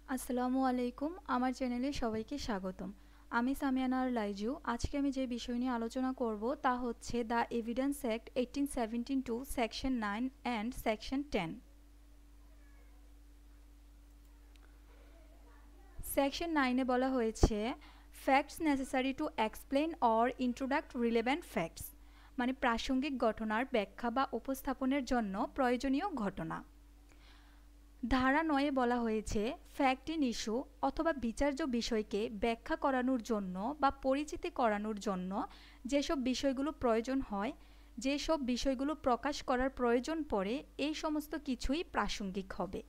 আসসালামু আলাইকুম, আমার চ্যানেলে সবাইকে স্বাগতম। আমি সামিয়ানার লাইজু। আজকে আমি যে বিষয় নিয়ে আলোচনা করব তা হচ্ছে the evidence act 1872 section 9 and section 10। Section 9-এ বলা হয়েছে facts necessary to explain or introduce relevant facts, মানে প্রাসঙ্গিক ঘটনার ব্যাখ্যা বা উপস্থাপনের জন্য প্রয়োজনীয় ঘটনা। ধারা 9-এ বলা হয়েছে ফ্যাক্ট ইন ইস্যু অথবা বিচার্য বিষয়কে ব্যাখ্যা করানোর জন্য বা পরিচিতি করানোর জন্য যেসব বিষয়গুলো প্রয়োজন হয়, যেসব বিষয়গুলো প্রকাশ করার প্রয়োজন পড়ে, এই সমস্ত কিছুই প্রাসঙ্গিক হবে।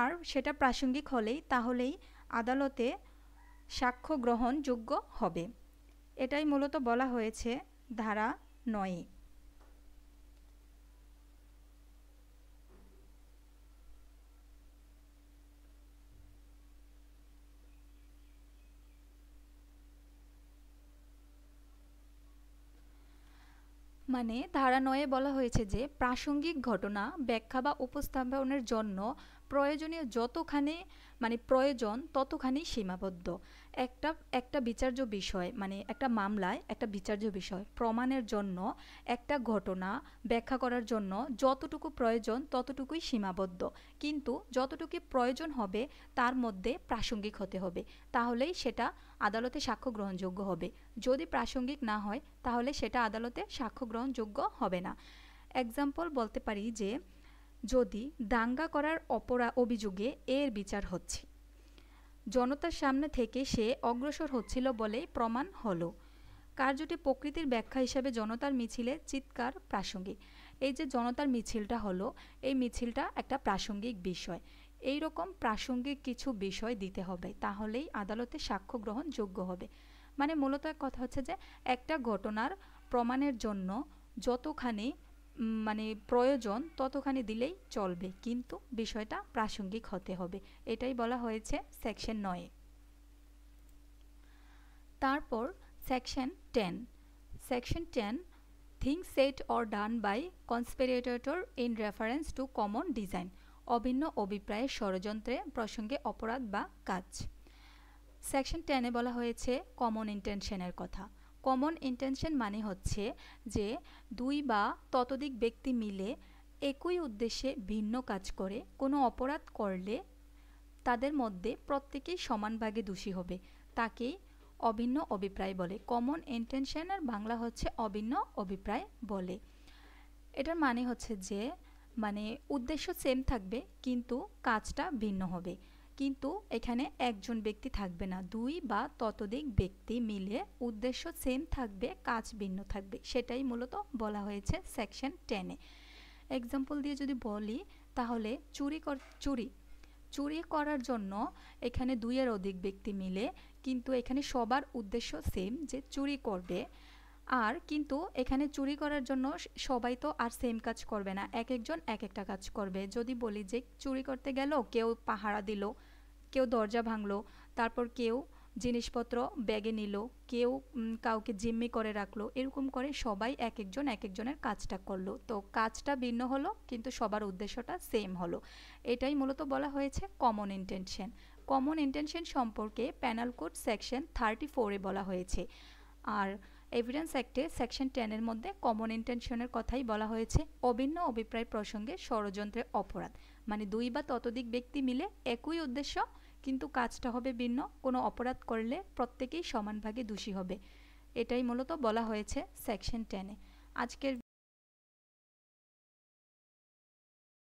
আর সেটা প্রাসঙ্গিক তাহলেই আদালতে সাক্ষ্য গ্রহণযোগ্য হবে। এটাই মূলত বলা হয়েছে ধারা 9-এ। মানে ধারা 9-এ বলা হয়েছে যে প্রাসঙ্গিক ঘটনা ব্যাখ্যা বা উপস্থাপনের জন্য প্রয়োজনীয় যতখানি প্রয়োজন ততখানি সীমাবদ্ধ। একটা একটা বিচার্য বিষয়, মানে একটা মামলায় একটা বিচার্য বিষয় প্রমাণের জন্য একটা ঘটনা ব্যাখ্যা করার জন্য যতটুকু প্রয়োজন ততটুকুই সীমাবদ্ধ, কিন্তু যতটুকু প্রয়োজন হবে তার মধ্যে প্রাসঙ্গিক হতে হবে, তাহলেই সেটা আদালতে সাক্ষ্য গ্রহণযোগ্য হবে। যদি প্রাসঙ্গিক না হয় তাহলে সেটা আদালতে সাক্ষ্য গ্রহণযোগ্য হবে না। এক্সাম্পল বলতে পারি যে যদি দাঙ্গা করার অভিযোগে এর বিচার হচ্ছে, জনতার সামনে থেকে সে অগ্রসর হচ্ছিল বলেই প্রমাণ হলো। কার্যটি প্রকৃতির ব্যাখ্যা হিসাবে জনতার মিছিলে চিৎকার প্রাসঙ্গিক। এই যে জনতার মিছিলটা হলো, এই মিছিলটা একটা প্রাসঙ্গিক বিষয়। এই রকম প্রাসঙ্গিক কিছু বিষয় দিতে হবে, তাহলেই আদালতে সাক্ষ্য গ্রহণযোগ্য হবে। মানে মূলত কথা হচ্ছে যে একটা ঘটনার প্রমাণের জন্য যতখানি প্রয়োজন ততখানি দিলেই চলবে, কিন্তু বিষয়টা প্রাসঙ্গিক হতে হবে। এটাই বলা হয়েছে সেকশন 9-এ। তারপর section 10। Section 10, things said or done by conspirator in reference to common design, অভিন্ন অভিপ্রায়ের ষড়যন্ত্রে প্রসঙ্গে অপরাধ বা কাজ। সেকশন 10-এ বলা হয়েছে কমন ইন্টেনশনের কথা। কমন ইন্টেনশন মানে হচ্ছে যে দুই বা ততোধিক ব্যক্তি মিলে একই উদ্দেশ্যে ভিন্ন কাজ করে কোনো অপরাধ করলে তাদের মধ্যে প্রত্যেকেই সমান ভাগে দোষী হবে, তাকেই অভিন্ন অভিপ্রায় বলে। কমন ইন্টেনশনের বাংলা হচ্ছে অভিন্ন অভিপ্রায় বলে। এটার মানে হচ্ছে যে উদ্দেশ্য সেম থাকবে কিন্তু কাজটা ভিন্ন হবে। কিন্তু এখানে একজন ব্যক্তি থাকবে না, দুই বা ততোধিক ব্যক্তি মিলে উদ্দেশ্য সেম থাকবে, কাজ ভিন্ন থাকবে, সেটাই মূলত বলা হয়েছে সেকশন 10-এ। এক্সাম্পল দিয়ে যদি বলি তাহলে চুরি করার জন্য এখানে দুইয়ের অধিক ব্যক্তি মিলে, কিন্তু এখানে সবার উদ্দেশ্য সেম যে চুরি করবে। আর কিন্তু এখানে চুরি করার জন্য সবাই তো আর সেম কাজ করবে না, এক একজন এক একটা কাজ করবে। যদি বলি যে চুরি করতে গেল, কেউ পাহারা দিল, কেউ দরজা ভাঙলো, তারপর কেউ জিনিসপত্র ব্যাগে নিল, কেউ কাউকে জিম্মি করে রাখলো, এরকম করে সবাই এক একজন এক একজনের কাজটা করলো, তো কাজটা ভিন্ন হলো কিন্তু সবার উদ্দেশ্যটা সেম হলো। এটাই মূলত বলা হয়েছে কমন ইন্টেনশন। কমন ইন্টেনশন সম্পর্কে প্যানাল কোড সেকশন 34-এ বলা হয়েছে। আর এভিডেন্স অ্যাক্টে সেকশন 10-এর মধ্যে কমন ইন্টেনশনের কথাই বলা হয়েছে অভিন্ন অভিপ্রায় প্রসঙ্গে ষড়যন্ত্রের অপরাধ, মানে দুই বা ততোধিক ব্যক্তি মিলে একই উদ্দেশ্য কিন্তু কাজটা হবে ভিন্ন, কোনো অপরাধ করলে প্রত্যেকেই সমান ভাগে দোষী হবে। এটাই মূলত বলা হয়েছে সেকশন 10-এ। আজকের